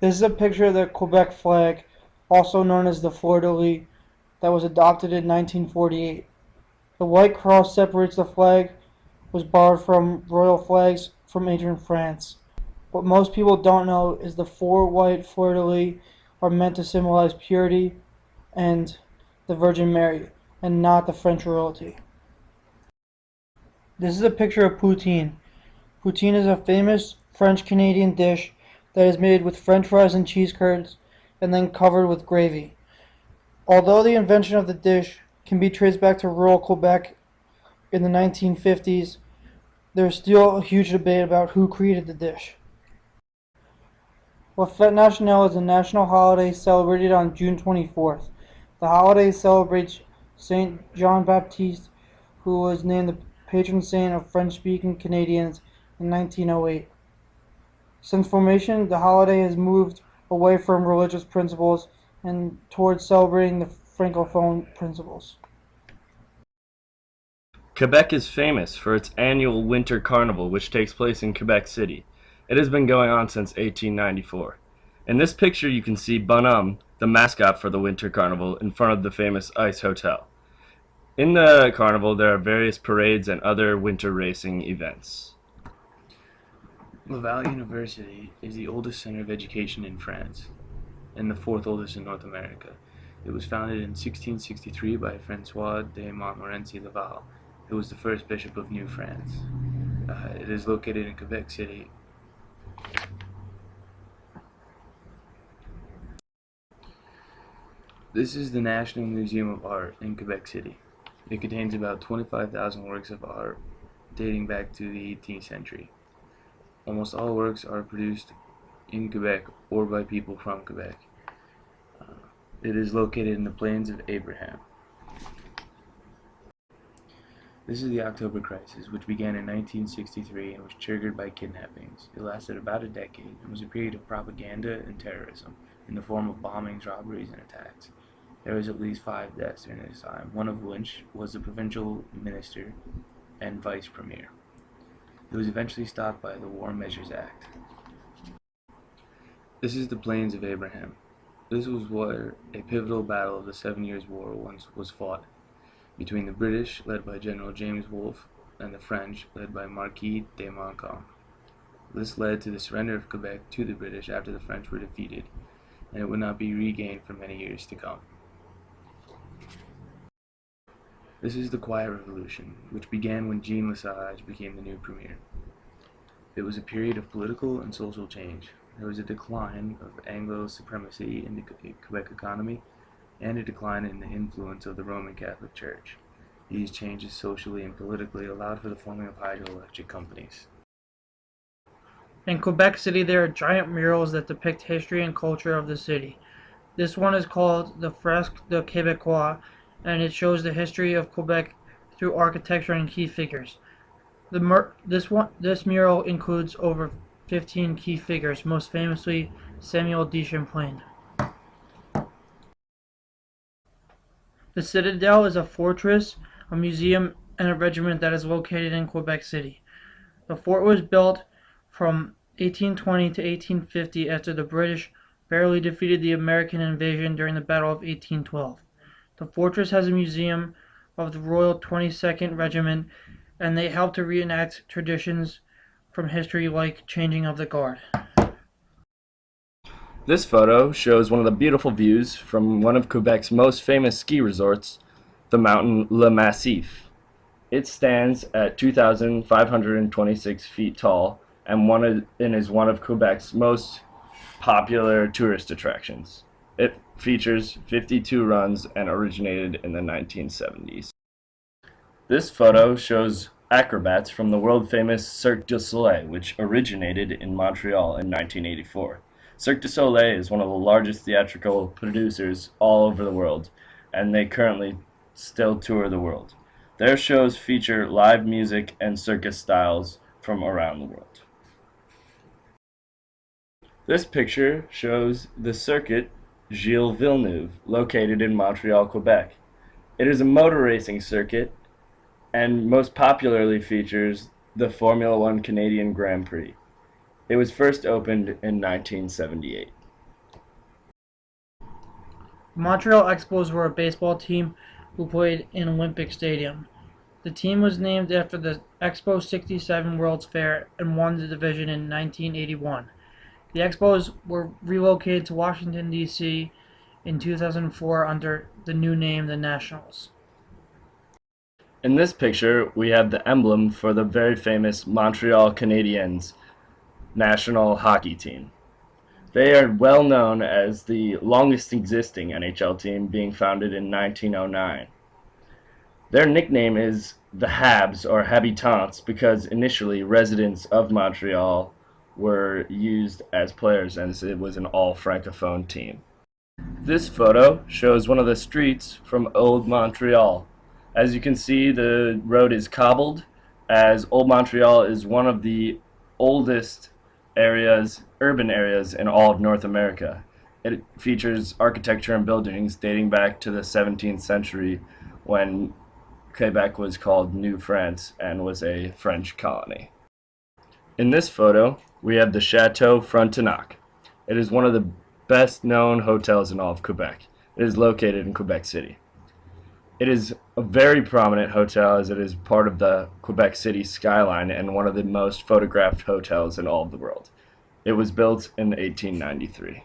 This is a picture of the Quebec flag, also known as the fleur-de-lis, that was adopted in 1948. The white cross separates the flag was borrowed from royal flags from ancient France. What most people don't know is the four white fleur-de-lis are meant to symbolize purity and the Virgin Mary, and not the French royalty. This is a picture of poutine. Poutine is a famous French-Canadian dish that is made with French fries and cheese curds and then covered with gravy. Although the invention of the dish can be traced back to rural Quebec in the 1950s, there is still a huge debate about who created the dish. La Fête Nationale is a national holiday celebrated on June 24th. The holiday celebrates Saint John Baptiste, who was named the patron saint of French-speaking Canadians in 1908. Since formation, the holiday has moved away from religious principles and towards celebrating the Francophone principles. Quebec is famous for its annual Winter Carnival, which takes place in Quebec City. It has been going on since 1894. In this picture you can see Bonhomme, the mascot for the Winter Carnival, in front of the famous Ice Hotel. In the carnival there are various parades and other winter racing events. Laval University is the oldest center of education in France, and the fourth oldest in North America. It was founded in 1663 by François de Montmorency Laval, who was the first bishop of New France. It is located in Quebec City. This is the National Museum of Art in Quebec City. It contains about 25,000 works of art dating back to the 18th century. Almost all works are produced in Quebec or by people from Quebec. It is located in the Plains of Abraham. This is the October Crisis, which began in 1963 and was triggered by kidnappings. It lasted about a decade and was a period of propaganda and terrorism in the form of bombings, robberies, and attacks. There was at least 5 deaths during this time, one of which was the provincial minister and vice premier. It was eventually stopped by the War Measures Act. This is the Plains of Abraham. This was where a pivotal battle of the 7 Years' War once was fought, between the British, led by General James Wolfe, and the French, led by Marquis de Montcalm. This led to the surrender of Quebec to the British after the French were defeated, and it would not be regained for many years to come. This is the Quiet Revolution, which began when Jean Lesage became the new premier. It was a period of political and social change. There was a decline of Anglo supremacy in the Quebec economy, and a decline in the influence of the Roman Catholic Church. These changes socially and politically allowed for the forming of hydroelectric companies. In Quebec City, there are giant murals that depict history and culture of the city. This one is called the Fresque de Québécois, and it shows the history of Quebec through architecture and key figures. This mural includes over 15 key figures, most famously Samuel de Champlain. The Citadel is a fortress, a museum, and a regiment that is located in Quebec City. The fort was built from 1820 to 1850 after the British barely defeated the American invasion during the Battle of 1812. The fortress has a museum of the Royal 22nd Regiment, and they help to reenact traditions from history like changing of the guard. This photo shows one of the beautiful views from one of Quebec's most famous ski resorts, the mountain Le Massif. It stands at 2,526 feet tall and is one of Quebec's most popular tourist attractions. It features 52 runs and originated in the 1970s. This photo shows acrobats from the world-famous Cirque du Soleil, which originated in Montreal in 1984. Cirque du Soleil is one of the largest theatrical producers all over the world, and they currently still tour the world. Their shows feature live music and circus styles from around the world. This picture shows the circuit Gilles Villeneuve, located in Montreal, Quebec. It is a motor racing circuit and most popularly features the Formula One Canadian Grand Prix. It was first opened in 1978. The Montreal Expos were a baseball team who played in Olympic Stadium. The team was named after the Expo 67 World's Fair and won the division in 1981. The Expos were relocated to Washington, D.C. in 2004 under the new name, the Nationals. In this picture, we have the emblem for the very famous Montreal Canadiens national hockey team. They are well known as the longest existing NHL team, being founded in 1909. Their nickname is the Habs, or Habitants, because initially residents of Montreal were used as players, as it was an all-francophone team. This photo shows one of the streets from Old Montreal. As you can see, the road is cobbled, as Old Montreal is one of the oldest urban areas in all of North America. It features architecture and buildings dating back to the 17th century, when Quebec was called New France and was a French colony. In this photo, we have the Chateau Frontenac. It is one of the best known hotels in all of Quebec. It is located in Quebec City. It is a very prominent hotel, as it is part of the Quebec City skyline and one of the most photographed hotels in all of the world. It was built in 1893.